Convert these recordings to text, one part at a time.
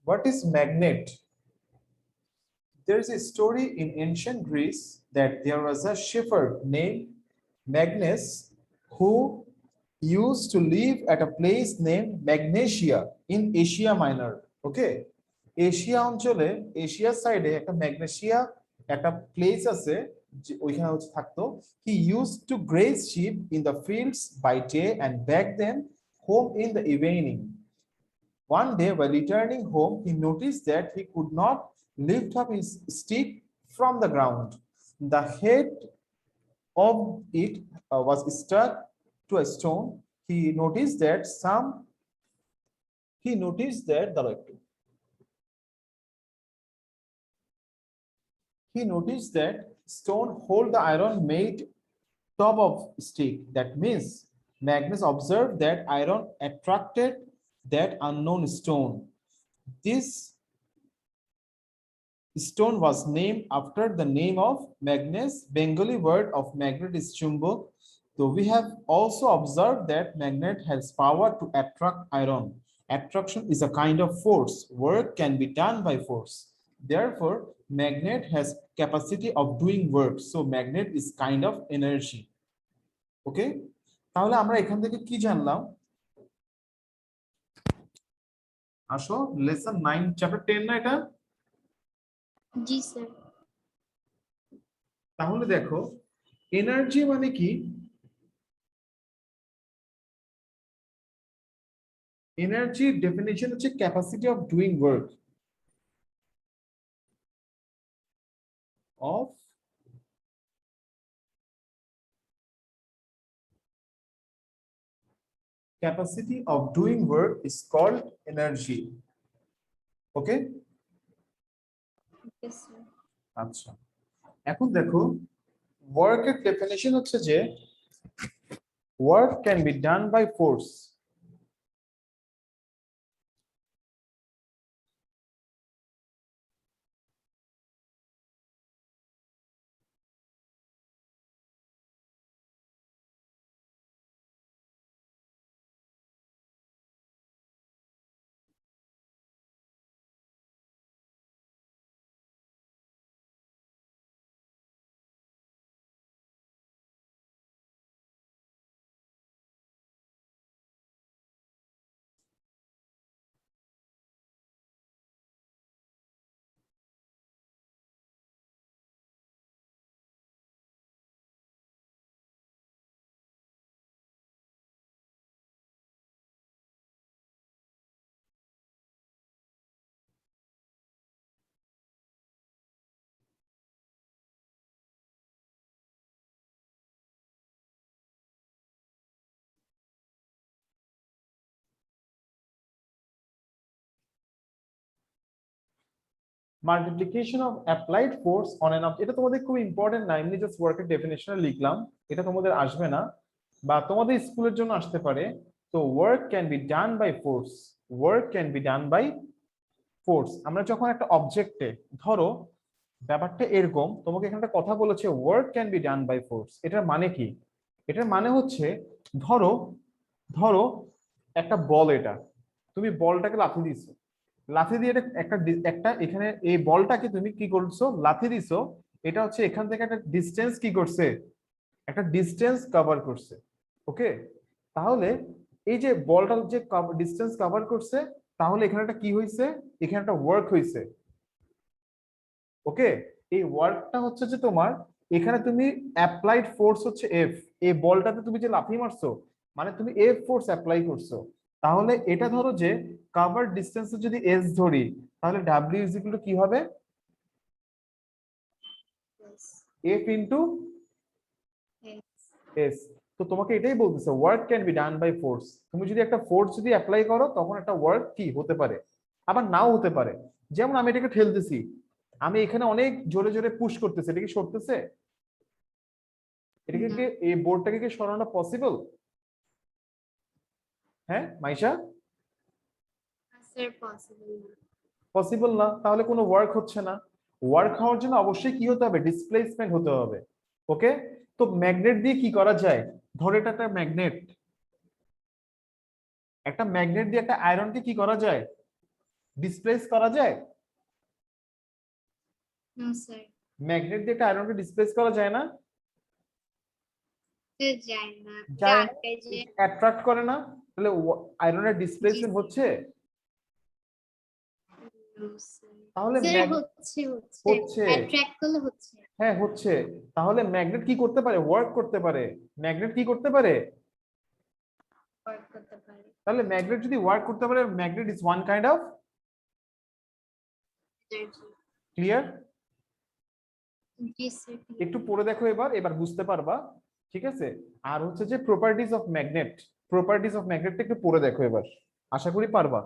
What is magnet? There is a story in ancient Greece that there was a shepherd named Magnus who used to live at a place named Magnesia in Asia Minor. Okay, Asia অঞ্চলে, এশিয়ার সাইডে একটা magnesia একটা place আছে, ওইখানে হচ্ছে থাকতো। He used to graze sheep in the fields by day and back them home in the evening. One day, while returning home, he noticed that he could not lift up his stick from the ground. The head of it was stuck to a stone. He noticed that stone hold the iron made top of stick. That means Magnus observed that iron attracted that unknown stone. This stone was named after the name of Magnus. Bengali word of magnet is chumbak. So we have also observed that magnet has power to attract iron. Attraction is a kind of force. Work can be done by force. Therefore, magnet has capacity of doing work. So magnet is kind of energy. Okay? তাহলে আমরা এখান থেকে কি জানলাম? আসো lesson 9 chapter 10 না এটা? জি sir. তাহলে দেখো এনার্জি মানে কি? এনার্জির ডেফিনিশন হচ্ছে capacity of doing work, of capacity of doing work is called energy. Okay? Yes, sir. আচ্ছা, এখন দেখো ওয়ার্কের ডেফিনিশন হচ্ছে যে work can be done by force. Multiplication of applied force on an object, এটা তোমাদের খুব ইম্পর্টেন্ট না, এমনি জাস্ট ওয়ার্কের ডেফিনিশনে লিখলাম, এটা তোমাদের আসবে না বা তোমাদের স্কুলের জন্য আসতে পারে। তো work can be done by force, work can be done by force. আমরা যখন একটা অবজেক্টে, ধরো ব্যাপারটা এরকম, তোমাকে এখানে একটা কথা বলেছে work can be done by force, এটার মানে কি? এটার মানে হচ্ছে ধরো ধরো একটা বল, এটা তুমি বলটাকে লাথি দিছো, লাথি দিয়ে একটা একটা এখানে এই বলটাকে তুমি কি করছো, লাথি দিছো, এটা হচ্ছে এখান থেকে একটা ডিস্টেন্স কি করছে, একটা ডিস্টেন্স কভার করছে। ওকে, তাহলে এই যে বলটা যে ডিস্টেন্স কভার করছে, তাহলে এখানে একটা কি হয়েছে, এখানে একটা ওয়ার্ক হয়েছে। ওকে, এই ওয়ার্কটা হচ্ছে যে তোমার এখানে তুমি অ্যাপ্লাইড ফোর্স হচ্ছে এফ, এই বলটাতে তুমি যে লাথি মারছো মানে তুমি এফ ফোর্স অ্যাপ্লাই করছো। তাহলে এটা ধরো যে কভার ডিসটেন্স যদি এস ধরি, তাহলে ডাব্লিউ ইজ ইকুয়াল টু কি হবে, এফ ইনটু এস। তো তোমাকে এটাই বলতেছে work can be done by force. তুমি যদি একটা ফোর্স যদি অ্যাপ্লাই করো তখন একটা ওয়ার্ক কি হতে পারে, আবার নাও হতে পারে। যেমন আমি এটাকে ঠেলতেছি, আমি এখানে অনেক জোরে জোরে পুশ করতেছি, এটা কি সরতেছে? এটাকে কি এই বোর্ডটাকে কি সরানো পসিবল? হ্যাঁ মাইশা, স্যার পসিবল না। পসিবল না, তাহলে কোনো ওয়ার্ক হচ্ছে না। ওয়ার্ক হওয়ার জন্য অবশ্যই কি হতে হবে, ডিসপ্লেসমেন্ট হতে হবে। ওকে, তো ম্যাগনেট দিয়ে কি করা যায়, ধরো এটা একটা ম্যাগনেট, একটা ম্যাগনেট দিয়ে একটা আয়রনকে কি করা যায়, ডিসপ্লেস করা যায়? No, sir. ম্যাগনেট দিয়ে একটা আয়রনকে ডিসপ্লেস করা যায় না? Sir, যায় না। যায় না, আটকায় যে। অ্যাট্রাক্ট করে না, তাহলে আয়রনের ডিসপ্লেসমেন্ট sir. হচ্ছে? No, sir. তাহলে Sir, হচ্ছে। হচ্ছে, Attract করলে হচ্ছে। হ্যাঁ হচ্ছে। তাহলে ম্যাগনেট কি করতে পারে? ওয়ার্ক করতে পারে। ম্যাগনেট কি করতে পারে? Work করতে পারে। তাহলে ম্যাগনেট যদি ওয়ার্ক করতে পারে, magnet is one kind of Energy. Clear? G, sir. একটু পড়ে দেখো, এবার এবার বুঝতে পারবা, ঠিক আছে? আর হচ্ছে যে properties of magnet, properties of ম্যাগনেটটা একটু পড়ে দেখো এবার, আশা করি পারবা।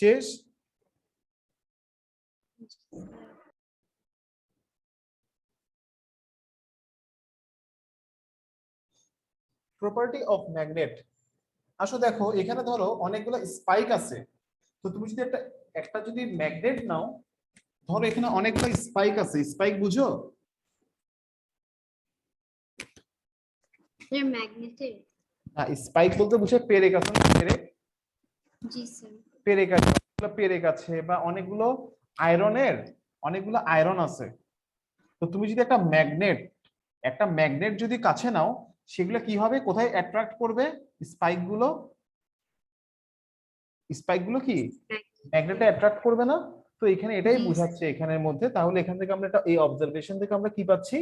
শেষ? প্রপার্টি অফ ম্যাগনেট, আসো দেখো এখানে ধরো অনেকগুলো স্পাইক আছে, তো তুমি যদি একটা একটা যদি ম্যাগনেট নাও, ধরো এখানে অনেকগুলো স্পাইক আছে, স্পাইক বুঝো? Sir, magnetic. হ্যাঁ, স্পাইক বলতে বুঝে পেরেক আছে না, পেরেক, জি, sir. পেরেক আছে, পেরেক আছে, বা অনেকগুলো আয়রনের, অনেকগুলো আয়রন আছে। তো তুমি যদি একটা ম্যাগনেট যদি কাছে নাও, সেগুলো কি হবে, কোথায় অ্যাট্রাক্ট করবে? স্পাইক গুলো, স্পাইক গুলো কি ম্যাগনেটে অ্যাট্রাক্ট করবে না? তো এখানে এটাই জি, বোঝাচ্ছে এখানের মধ্যে। তাহলে এখান থেকে আমরা এই অবজারভেশন থেকে আমরা কি পাচ্ছি?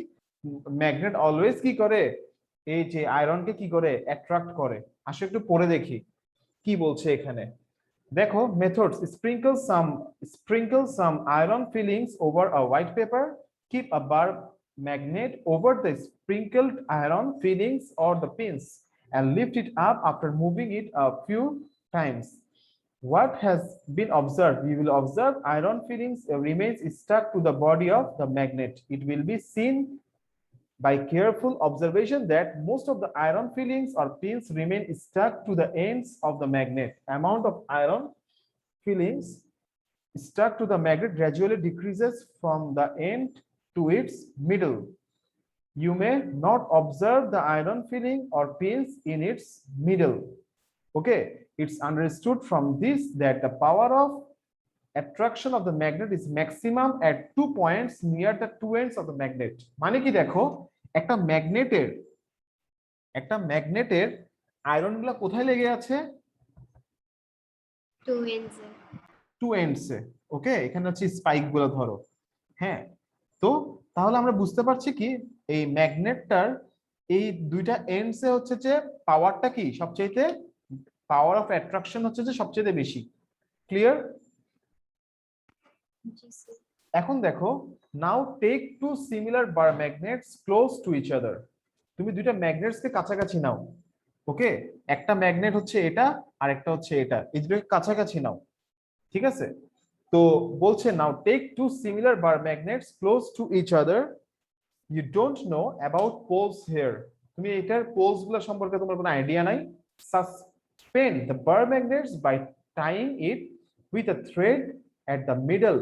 ম্যাগনেট অলওয়েজ কি করে, এই যে আয়রনকে কি করে, অ্যাট্রাক্ট করে। আসো একটু পড়ে দেখি কি বলছে এখানে। দেখো, methods: sprinkle some iron fillings over a white paper, keep a bar magnet over the sprinkled iron fillings or the pins, and lift it up after moving it a few times. What has been observed? We will observe iron fillings remains stuck to the body of the magnet. It will be seen by careful observation that most of the iron fillings or pins remain stuck to the ends of the magnet. Amount of iron fillings stuck to the magnet gradually decreases from the end to its middle. You may not observe the iron filling or pins in its middle. Okay, it's understood from this that the power of attraction of the magnet is maximum at 2 points near the two ends of the magnet. মানে কি দেখো, একটা ম্যাগনেটের iron গুলা কোথায় লেগে আছে? 2 ends এ। Two এন্ডসে। ওকে, এখানে হচ্ছে স্পাইক গুলো ধরো। হ্যাঁ, তো তাহলে আমরা বুঝতে পারছি কি এই ম্যাগনেটটার এই দুইটা এন্ডসে হচ্ছে যে পাওয়ারটা কি সবচেয়ে, পাওয়ার অফ অ্যাট্রাকশন হচ্ছে যে সবচেয়ে বেশি। ক্লিয়ার? জি স্যার। এখন দেখো, now take two similar bar magnets close to each other. তুমি দুইটা ম্যাগনেটস কে কাছাকাছি নাও। ওকে, একটা ম্যাগনেট হচ্ছে এটা আর একটা হচ্ছে এটা, এই দুটোকে কাছাকাছি নাও। ঠিক আছে, তো বলছে now take two similar bar magnets close to each other, you don't know about poles here. তুমি এটার পোলস গুলো সম্পর্কে তোমার কোনো আইডিয়া নাই। Suspend the bar magnets by tying it with a thread at the middle.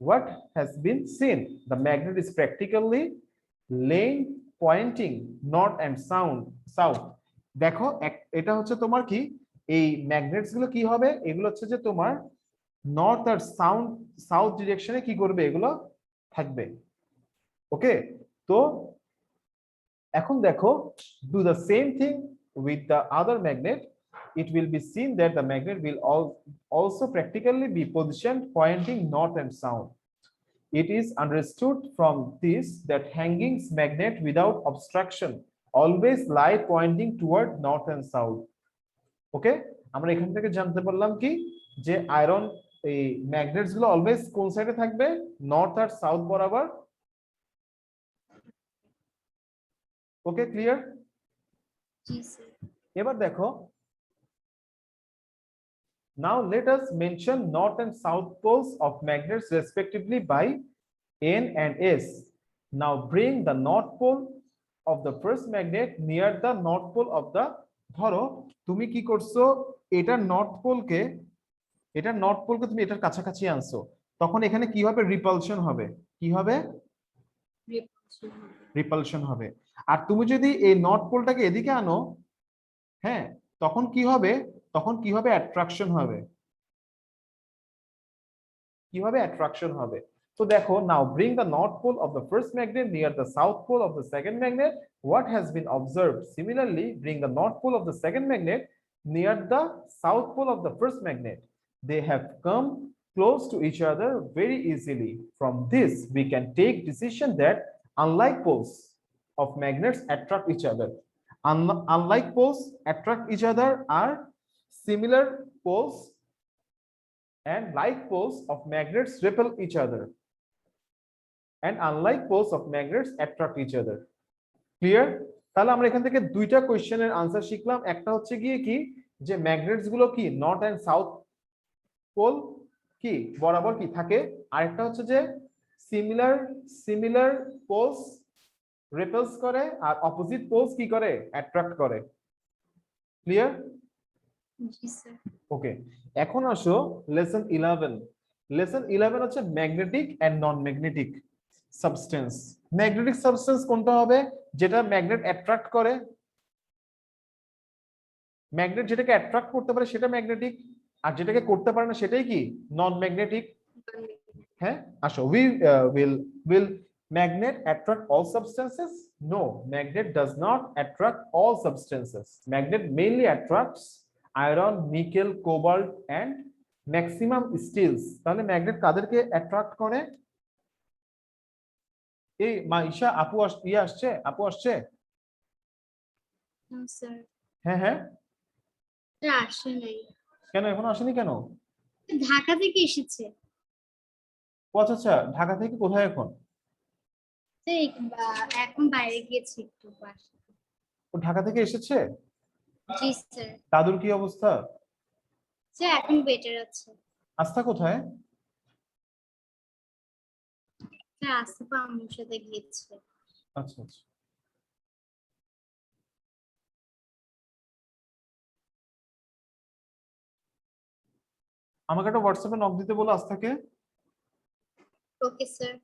What has been seen? The magnet is practically laying pointing north and south. দেখো এটা হচ্ছে তোমার কি, এই ম্যাগনেটস গুলো কি হবে, এগুলো হচ্ছে যে তোমার নর্থ আর সাউথ ডিরেকশনে কি করবে, এগুলো থাকবে। ওকে, তো এখন দেখো, do the same thing with the other magnet. It will be seen that the magnet will also practically be positioned pointing north and south. It is understood from this that hangings magnet without obstruction always lie pointing toward north and south. ওকে, আমরা এখান থেকে জানতে পারলাম কি যে iron এই magnets গুলো always কোন সাইডে থাকবে, নর্থ আর সাউথ বরাবর। ওকে, ক্লিয়ার? জি স্যার। এবার দেখো, now let us mention north and south poles of magnets respectively by N and S. Now bring the north pole of the first magnet near the north pole of the, ধরো তুমি কি করছো, এটা north পোলকে তুমি এটার কাছাকাছি আনছো, তখন এখানে কি হবে, রিপালশন হবে। কি হবে? রিপালশন হবে। রিপালশন হবে। আর তুমি যদি এই নর্থ পোলটাকে এদিকে আনো, হ্যাঁ, তখন কি হবে, অ্যাট্রাকশন হবে। কিভাবে অ্যাট্রাকশন হবে? তো দেখো, now bring the north pole of the first magnet near the south pole of the second magnet, what has been observed? Similarly, bring the north pole of the second magnet near the south pole of the first magnet. They have come close to each other very easily. From this we can take decision that unlike poles of magnets attract each other. Unlike poles attract each other are similar poles, and like poles of magnets repel each other, and unlike poles of magnets attract each other. Clear? তাহলে আমরা এখান থেকে দুইটা কোশ্চেনের answer শিখলাম। একটা হচ্ছে গিয়ে কি যে ম্যাগনেটস গুলো কি নর্থ এন্ড সাউথ পোল কি বরাবর কি থাকে, আরেকটা হচ্ছে যে সিমিলার পোলস রিপেলস করে আর অপোজিট পোলস কি করে, অ্যাট্রাক্ট করে। ক্লিয়ার? জি স্যার। ওকে, এখন আসো লেসন 11। লেসন 11 হচ্ছে magnetic and non magnetic substance. Magnetic substance কোনটা হবে, যেটা ম্যাগনেট অ্যাট্রাক্ট করে। ম্যাগনেট যেটাকে অ্যাট্রাক্ট করতে পারে সেটা ম্যাগনেটিক, আর যেটাকে করতে পারে না সেটাই কি, নন ম্যাগনেটিক। হ্যাঁ, আসো, will magnet attract all substances? No, magnet does not attract all substances. Magnet mainly attracts iron, nickel, cobalt and maximum steels. তাহলে ম্যাগনেট কাদেরকে অ্যাট্রাক্ট করে? এই ঈশা আপু আসছে? না স্যার। হ্যাঁ হ্যাঁ, স্যার আসে নাই। কেন এখনো আসেনি কেন? ঢাকা থেকে এসেছে। ও আচ্ছা আচ্ছা, ঢাকা থেকে কোথায় এখন? এখন বাইরে গিয়েছি একটু বাসা। ও ঢাকা থেকে এসেছে? জি স্যার। দাদুর কি অবস্থা? স্যার এখন বেটার আছে। আস্থা কোথায়? স্যার আসিফা আম্মুর সাথে গিয়েছে। আচ্ছা আচ্ছা, আমাকে একটা হোয়াটসঅ্যাপে নক দিতে বলো আস্থাকে। Okay sir.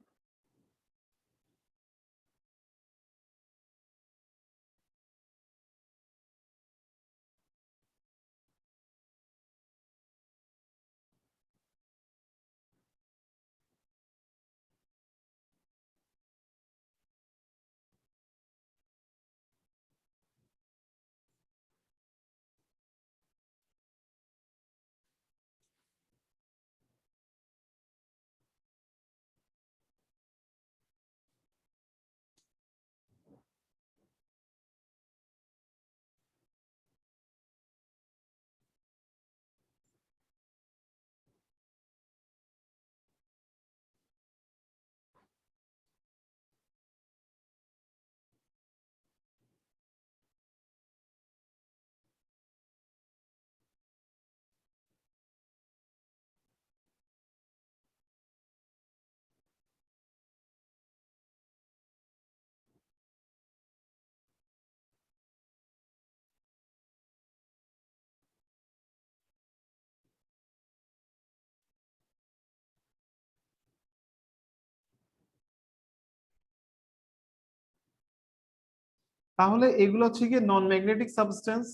তাহলে এগুলো হচ্ছে কি নন ম্যাগনেটিক সাবস্টেন্স।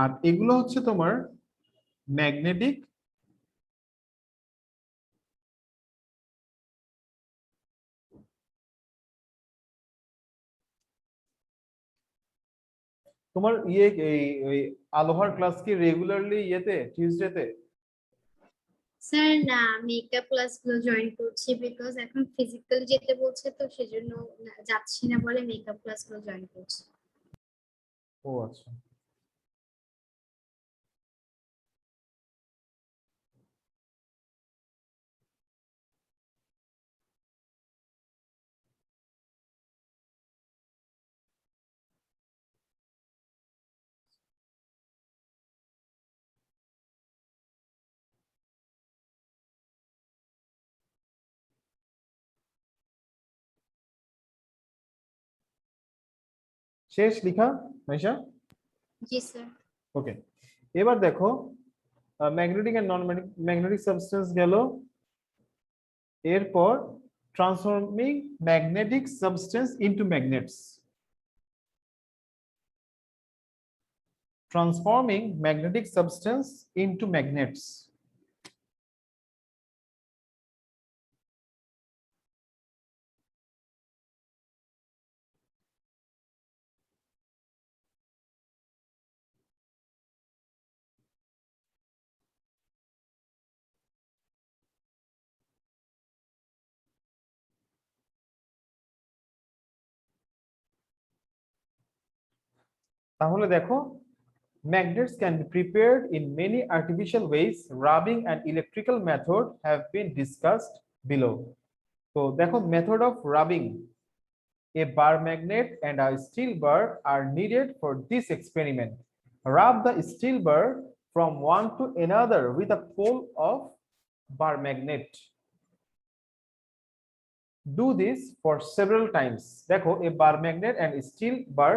আর এগুলো হচ্ছে তোমার ম্যাগনেটিক তোমার এই আলোহার ক্লাস কি রেগুলারলি টিউসডেতে? স্যার না, মেকআপ ক্লাসগুলো জয়েন করছি বিকজ এখন ফিজিক্যালি যেতে বলছে, তো সেজন্য যাচ্ছি না বলে মেকআপ ক্লাসগুলো জয়েন করছি। ও আচ্ছা। শেষ লিখা মাইশা? জি স্যার। ওকে, এবার দেখো magnetic and non magnetic substance গেল। এরপর transforming magnetic substance into magnets. Transforming magnetic substance into magnets. তাহলে দেখো, magnets can be prepared in many artificial ways. Rubbing and electrical method have been discussed below. So দেখো, method of rubbing. A bar magnet and a steel bar are needed for this experiment. Rub the steel bar from one to another with a pole of bar magnet. Do this for several times. দেখো, a bar magnet and steel bar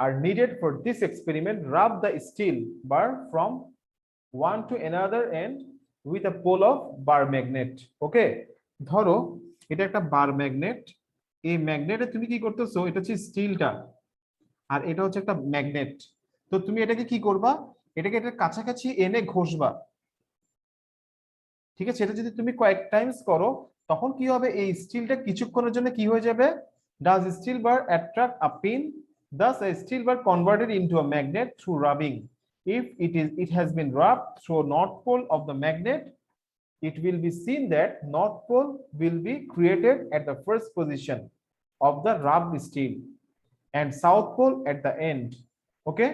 are needed for this experiment. Rub the steel bar from one to another end with a pole of bar magnet. ওকে, ধরো এটা একটা বার magnet. এই ম্যাগনেটে তুমি কি করতেছো, এটা হচ্ছে স্টিলটা, আর এটা হচ্ছে একটা ম্যাগনেট। তো তুমি এটাকে কি করবা, এটাকে এটার কাছাকাছি এনে ঘষবা। ঠিক আছে, এটা যদি তুমি কয়েক টাইমস করো, তখন কি হবে, এই স্টিলটা কিছুক্ষণের জন্য কি হয়ে যাবে, does steel bar attract a pin, thus a steel bar converted into a magnet through rubbing. If it has been rubbed through a north pole of the magnet, it will be seen that north pole will be created at the first position of the rubbed steel and south pole at the end. Okay,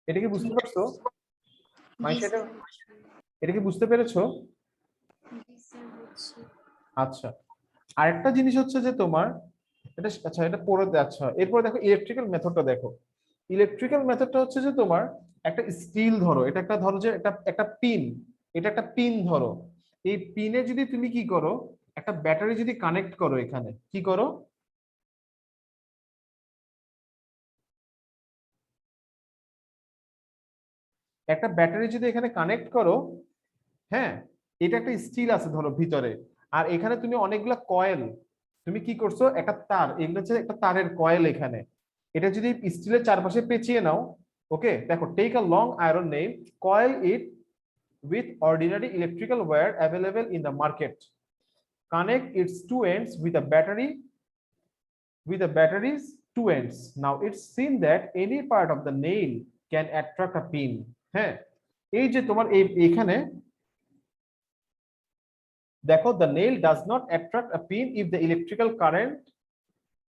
এটা কি বুঝতে পারছো জি Maisha? Sir. এটা কি বুঝতে পেরেছো? জি sir, বুঝছি। আচ্ছা, আরেকটা জিনিস হচ্ছে যে তোমার এটা, আচ্ছা এটা পড়ে, আচ্ছা এরপর দেখো ইলেকট্রিক্যাল মেথডটা দেখো। ইলেকট্রিক্যাল মেথডটা হচ্ছে যে তোমার একটা স্টিল ধরো, এটা একটা ধরো যে একটা একটা পিন, এটা একটা পিন ধরো। এই পিনে যদি তুমি কি করো, একটা ব্যাটারি যদি কানেক্ট করো, এখানে কি করো, একটা ব্যাটারি যদি এখানে কানেক্ট করো, হ্যাঁ, এটা একটা স্টিল আছে ধরো ভিতরে, আর এখানে তুমি অনেকগুলা কয়েল, তুমি কি করছো, একটা তার, এগুলো হচ্ছে একটা তারের কয়েল এখানে। এটা যদি স্টিলের চারপাশে পেঁচিয়ে নাও, ওকে, দেখো, take a long iron nail, coil it with ordinary electrical wire available in the market. Connect its two ends with the battery's two ends. Now it's seen that any part of the nail can attract a pin. হ্যাঁ, এই যে তোমার এখানে দেখো, the nail does not attract a pin if the electrical current,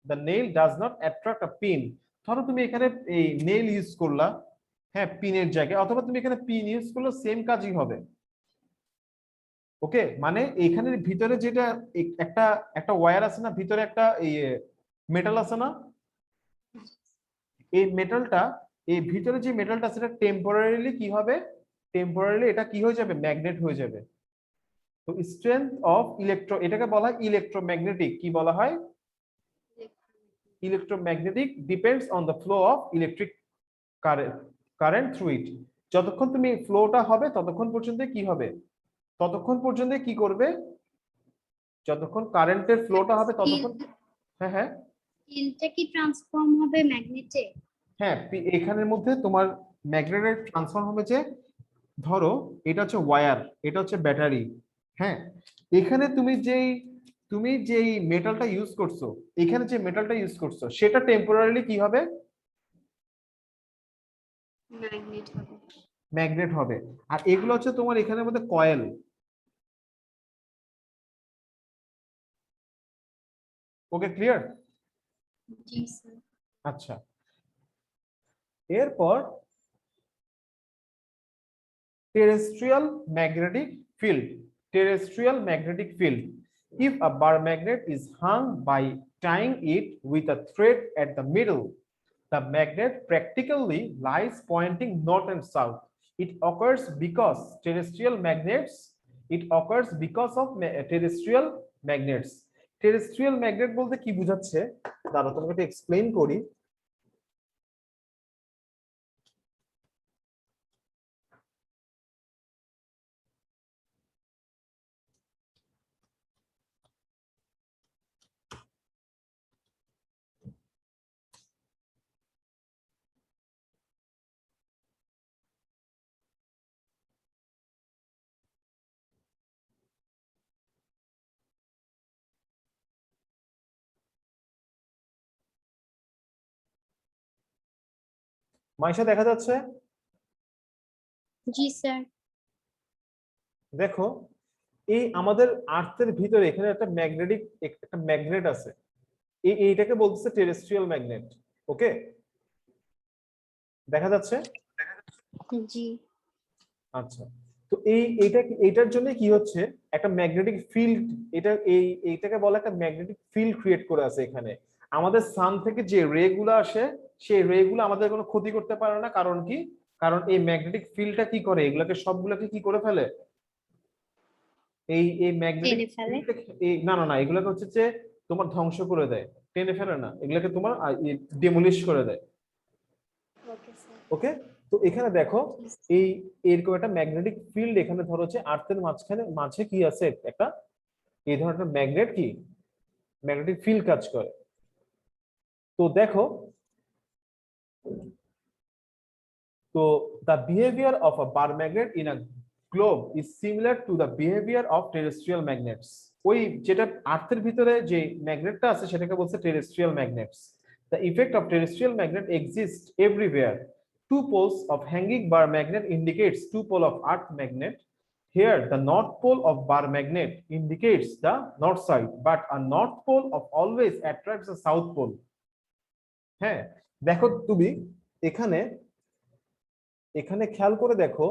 the nail does not attract a pin. ধরো তুমি এখানে এই নেল ইউজ করলা, হ্যাঁ, পিনের জায়গায়, অথবা তুমি এখানে পিন ইউজ করলে সেম কাজই হবে। ওকে, মানে এখানে ভিতরে যেটা একটা একটা ওয়্যার আছে না, ভিতরে একটা মেটাল আছে না, এই মেটালটা, এই ভিতরে যে মেটালটা সেটা টেম্পোরারিলি কি হবে, টেম্পোরারিলি এটা কি হয়ে যাবে, ম্যাগনেট হয়ে যাবে। তো স্ট্রেংথ অফ এটাকে বলা হয় ইলেকট্রোম্যাগনেটিক, কি বলা হয়, electromagnetic depends on the flow of electric current through it. যতক্ষণ তুমি ফ্লোটা হবে ততক্ষণ পর্যন্ত কি হবে, ততক্ষণ পর্যন্ত কি করবে, যতক্ষণ কারেন্টের ফ্লোটা হবে ততক্ষণ। হ্যাঁ হ্যাঁ স্টিলটা কি ট্রান্সফর্ম হবে ম্যাগনেটে? হ্যাঁ, এখানের মধ্যে তোমার ম্যাগনেটের ট্রান্সফর্ম হবে যে, ধরো এটা হচ্ছে ওয়্যার, এটা হচ্ছে ব্যাটারি। হ্যাঁ, এখানে তুমি যেই মেটালটা ইউজ করছো, এখানে যে মেটালটা ইউজ করছো সেটা টেম্পোরারিলি কি হবে, ম্যাগনেট হবে। ম্যাগনেট হবে। আর এগুলো হচ্ছে তোমার এখানের মধ্যে কয়েল। ওকে, ক্লিয়ার? জি স্যার। আচ্ছা, এরপর terrestrial magnetic field. Terrestrial magnetic field. If a bar magnet is hung by tying it with a thread at the middle, the magnet practically lies pointing north and south. It occurs because terrestrial magnets. It occurs because of terrestrial magnets. Terrestrial magnet বলতে কি বোঝাচ্ছে, দাঁড়াও তোমাকে একটু explain করি। মাইশা দেখা যাচ্ছে? জি sir. দেখো, এই আমাদের আর্থের ভিতরে এখানে একটা ম্যাগনেট আছে, এইটাকে বলতেছে টেরেস্ট্রিয়াল ম্যাগনেট। ওকে, দেখা যাচ্ছে? জি। আচ্ছা, তো এইটার জন্য কি হচ্ছে, একটা ম্যাগনেটিক ফিল্ড, এইটাকে বলা একটা ম্যাগনেটিক ফিল্ড ক্রিয়েট করে আছে এখানে। আমাদের সান থেকে যে রে গুলো আসে, সেই রে গুলো আমাদের কোনো ক্ষতি করতে পারে না। কারণ কি, কারণ এই ম্যাগনেটিক ফিল্ডটা কি করে, এগুলোকে সবগুলোকে কি করে ফেলে, এই ম্যাগনেটিক টেনে ফেলে। না না না, এগুলোকে হচ্ছে যে তোমার ধ্বংস করে দেয়, টেনে ফেলে না, এগুলোকে তোমার ডেমোলিশ করে দেয়। Okay sir. ওকে, তো এখানে দেখো, এই এরকম একটা ম্যাগনেটিক ফিল্ড এখানে ধরো হচ্ছে আর্থের মাঝে কি আছে, একটা এই ধরনের ম্যাগনেট কি ম্যাগনেটিক ফিল্ড কাজ করে। তো দেখো, তো the behavior of a bar magnet in a globe is similar to the behavior of terrestrial magnets. ওই যেটা আর্থের ভিতরে যে ম্যাগনেটটা আছে সেটাকে বলছে terrestrial magnets. The effect of terrestrial magnet exists everywhere. Two poles of hanging bar magnet indicates two pole of earth magnet. Here the north pole of bar magnet indicates the north side, but a north pole of always attracts the south pole. হ্যাঁ, দেখো তুমি এখানে এখানে খেয়াল করে দেখো,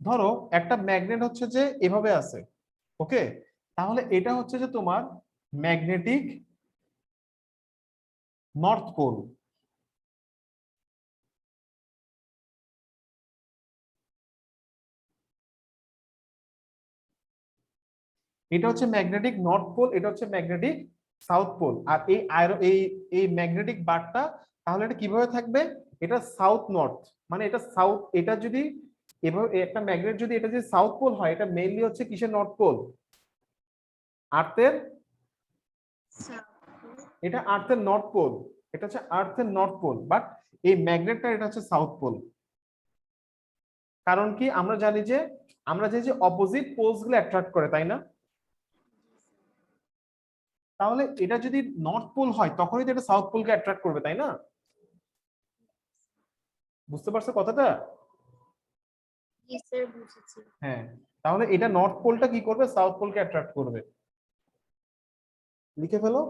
ধরো একটা ম্যাগনেট হচ্ছে যে এভাবে আছে। ওকে, তাহলে এটা হচ্ছে যে তোমার ম্যাগনেটিক নর্থ পোল। এটা হচ্ছে ম্যাগনেটিক নর্থ পোল, এটা হচ্ছে ম্যাগনেটিক সাউথ পোল। আর এই ম্যাগনেটিক বারটা তাহলে এটা কিভাবে থাকবে, এটা সাউথ নর্থ, মানে এটা সাউথ, এটা যদি এভাবে একটা ম্যাগনেট যদি এটা যদি সাউথ পোল হয়, এটা মেইনলি হচ্ছে কিসের নর্থ পোল, আর্থের, এটা আর্থের নর্থ পোল, এটা হচ্ছে আর্থের নর্থ পোল। বাট এই ম্যাগনেটটা এটা হচ্ছে সাউথ পোল। কারণ কি, আমরা জানি যে অপোজিট পোলস গুলো অ্যাট্রাক্ট করে, তাই না? তাহলে এটা যদি নর্থ পোল হয় তখনই তো এটা সাউথ পোলকে অ্যাট্রাক্ট করবে, তাই না? বুঝতে পারছো কথাটা? জি স্যার, বুঝেছি। হ্যাঁ, তাহলে এটা নর্থ পোলটা কি করবে, সাউথ পোলকে অ্যাট্রাক্ট করবে। লিখে ফেলো।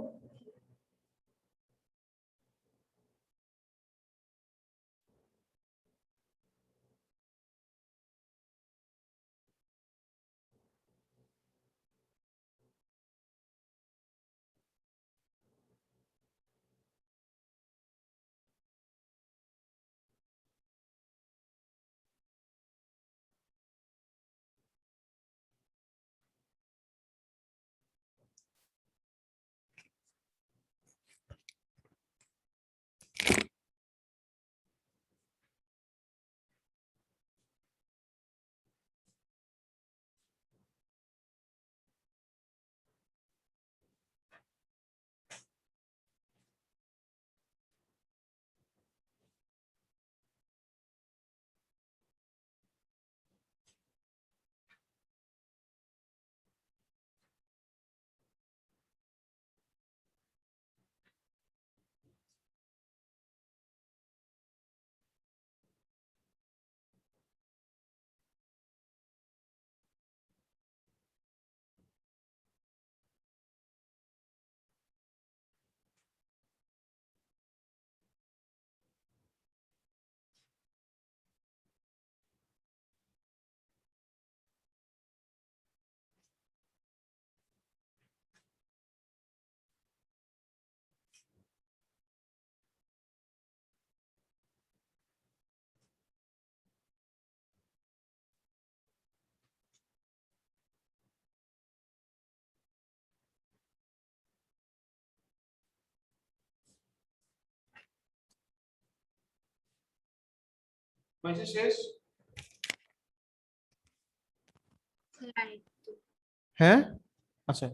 মাইশা শেষ? রাইট। হ্যাঁ, আচ্ছা।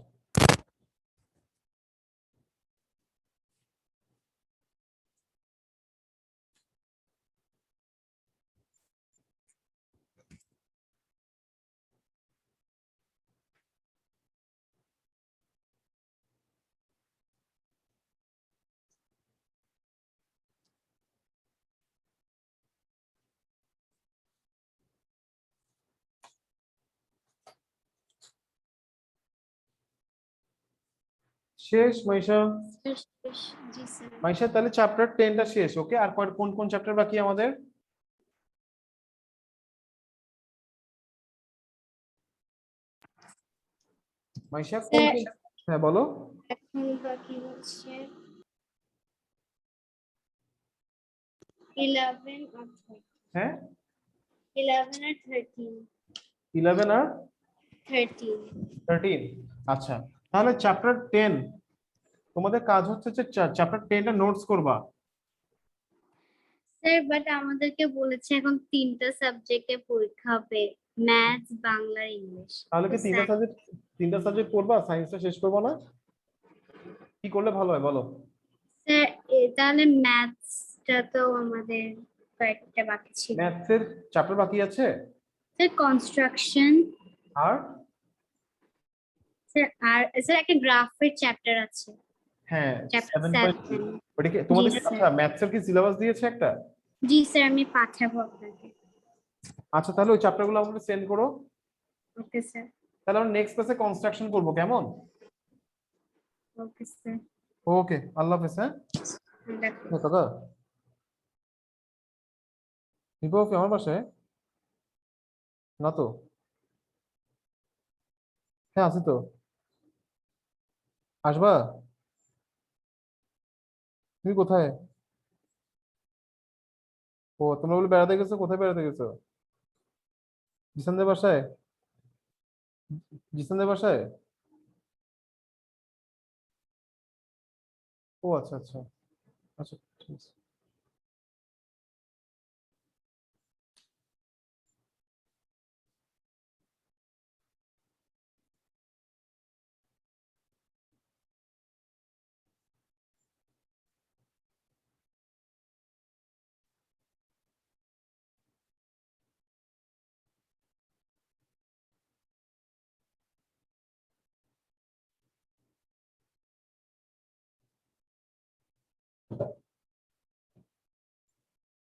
শেষ মাইশা? জি স্যার। মাইশা তাহলে চ্যাপ্টার 10টা শেষ। ওকে, আর কোন কোন চ্যাপ্টার বাকি আমাদের? মাইশা কোন স্যার কোন? হ্যাঁ বলো। এখন বাকি হচ্ছে 11 আর 13। হ্যাঁ, 11 আর 13। 11 আর 13। 13। আচ্ছা, তাহলে চ্যাপ্টার 10 তোমাদের কাজ হচ্ছে যে চ্যাপ্টার 10টা নোটস করবা। স্যার বাট আমাদেরকে বলেছে এখন 3টা সাবজেক্টে পরীক্ষা হবে, ম্যাথস, বাংলা, ইংলিশ। তাহলে তো কি স্যার, তিনটা সাবজেক্ট পড়বা, সায়েন্সটা শেষ করবো না? কি করলে ভালো হয় বলো? স্যার তাহলে ম্যাথসটা তো আমাদের কয়েকটা বাকি ছিল। ম্যাথসের চ্যাপ্টার বাকি আছে। স্যার কনস্ট্রাকশন, আর স্যার আর স্যার একটা গ্রাফের চ্যাপ্টার আছে, হ্যাঁ, চ্যাপ্টার 7.2। 7। ওটা কি জি তোমাদের কি, স্যার। আচ্ছা ম্যাথসের কি সিলেবাস দিয়েছে একটা? জি স্যার, আমি পাঠাবো আপনাকে। আচ্ছা, তাহলে ওই চ্যাপ্টারগুলো আমাকে সেন্ড করো। Okay sir. তাহলে আমরা নেক্সট ক্লাসে কনস্ট্রাকশন করবো, কেমন? Okay sir. ওকে, আল্লাহ হাফেজ। হ্যাঁ, দেখো। দাদা নিবো কি আমার বাসায়? না তো। হ্যাঁ আছি তো। আসবা? তুমি কোথায়? ও, তোমরা বলে বেড়াতে গেছো, কোথায় বেড়াতে গেছো? জিসানদের বাসায়? জিসানদের বাসায়? ও আচ্ছা আচ্ছা। আচ্ছা ঠিক আছে।